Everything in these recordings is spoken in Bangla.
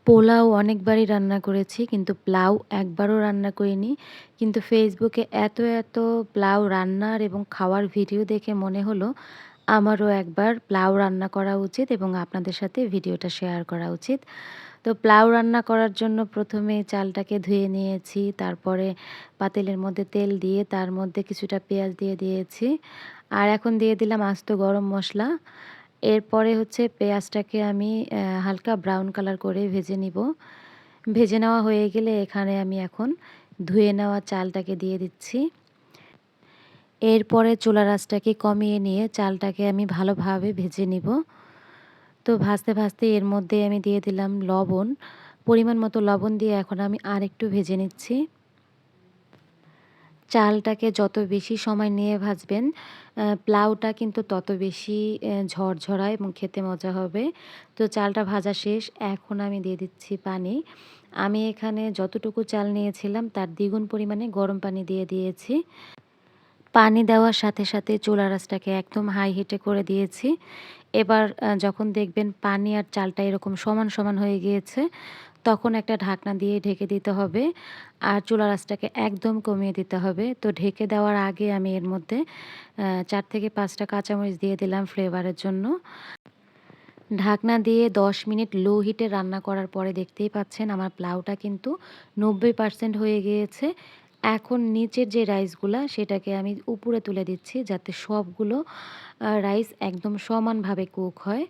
পোলাও অনেকবারই রান্না করেছি কিন্তু প্লাউ একবারও রান্না করিনি। কিন্তু ফেসবুকে এত প্লাউ রান্নার এবং খাওয়ার ভিডিও দেখে মনে হলো আমারও একবার প্লাউ রান্না করা উচিত এবং আপনাদের সাথে ভিডিওটা শেয়ার করা উচিত। তো প্লাউ রান্না করার জন্য প্রথমে চালটাকে ধুয়ে নিয়েছি, তারপরে পাতিলের মধ্যে তেল দিয়ে তার মধ্যে কিছুটা পেঁয়াজ দিয়ে দিয়েছি। আর এখন দিয়ে দিলাম আস্ত গরম মসলা। এরপরে হচ্ছে পেঁয়াজটাকে আমি হালকা ব্রাউন কালার করে ভেজে নিব। ভেজে নেওয়া হয়ে গেলে এখানে আমি এখন ধুয়ে নেওয়া চালটাকে দিয়ে দিচ্ছি। এরপরে চুলার আঁচটাকে কমিয়ে নিয়ে চালটাকে আমি ভালোভাবে ভেজে নিব। তো ভাজতে এর মধ্যে আমি দিয়ে দিলাম লবণ। পরিমাণ মতো লবণ দিয়ে এখন আমি আরেকটু ভেজে নিচ্ছি। চালটাকে যত বেশি সময় নিয়ে ভাজবেন, প্লাউটা কিন্তু তত বেশি ঝরঝরা এবং খেতে মজা হবে। তো চালটা ভাজা শেষ। এখন আমি দিয়ে দিচ্ছি পানি। আমি এখানে যতটুকু চাল নিয়েছিলাম তার দ্বিগুণ পরিমাণে গরম পানি দিয়ে দিয়েছি। পানি দেওয়ার সাথে চুলার আঁচটাকে একদম হাই হিটে করে দিয়েছি। এবার যখন দেখবেন পানি আর চালটা এরকম সমান হয়ে গিয়েছে, তখন একটা ঢাকনা দিয়ে ঢেকে দিতে হবে। আর চুলার আঁচটাকে একদম কমিয়ে দিতে হবে। তো ঢেকে দেওয়ার আগে আমি এর মধ্যে ৪ থেকে ৫ টা কাঁচামরিচ দিয়ে দিলাম ফ্লেভারের জন্য। ঢাকনা দিয়ে ১০ মিনিট লো হিটে রান্না করার পরে দেখতেই পাচ্ছেন আমার প্লাউটা কিন্তু ৯০% হয়ে গিয়েছে। এখন নিচের যে রাইসগুলা সেটাকে আমি উপরে তুলে দিচ্ছি যাতে সবগুলো রাইস একদম সমানভাবে কুক হয়।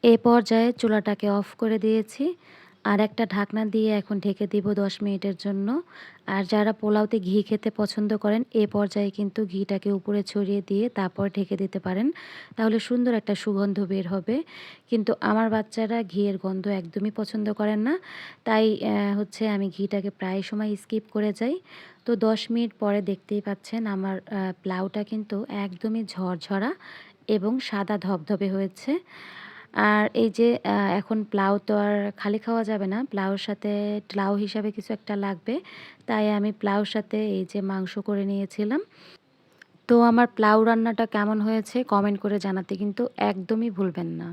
এ পর্যায়ে চুলাটাকে অফ করে দিয়েছি। আর একটা ঢাকনা দিয়ে এখন ঢেকে দিব ১০ মিনিটের জন্য। আর যারা পোলাওতে ঘি খেতে পছন্দ করেন এ পর্যায়ে কিন্তু ঘিটাকে উপরে ছড়িয়ে দিয়ে তারপর ঢেকে দিতে পারেন। তাহলে সুন্দর একটা সুগন্ধ বের হবে। কিন্তু আমার বাচ্চারা ঘিয়ের গন্ধ একদমই পছন্দ করেন না। তাই হচ্ছে আমি ঘিটাকে প্রায় সময় স্কিপ করে যাই। তো ১০ মিনিট পরে দেখতেই পাচ্ছেন আমার প্লাউটা কিন্তু একদমই ঝরঝরা এবং সাদা ধবধবে হয়েছে। আর এই যে এখন প্লাউ তো আর খালি খাওয়া যাবে না। প্লাউর সাথে ট্লাউ হিসাবে কিছু একটা লাগবে। তাই আমি প্লাউর সাথে এই যে মাংস করে নিয়েছিলাম। তো আমার প্লাউ রান্নাটা কেমন হয়েছে কমেন্ট করে জানাতে কিন্তু একদমই ভুলবেন না।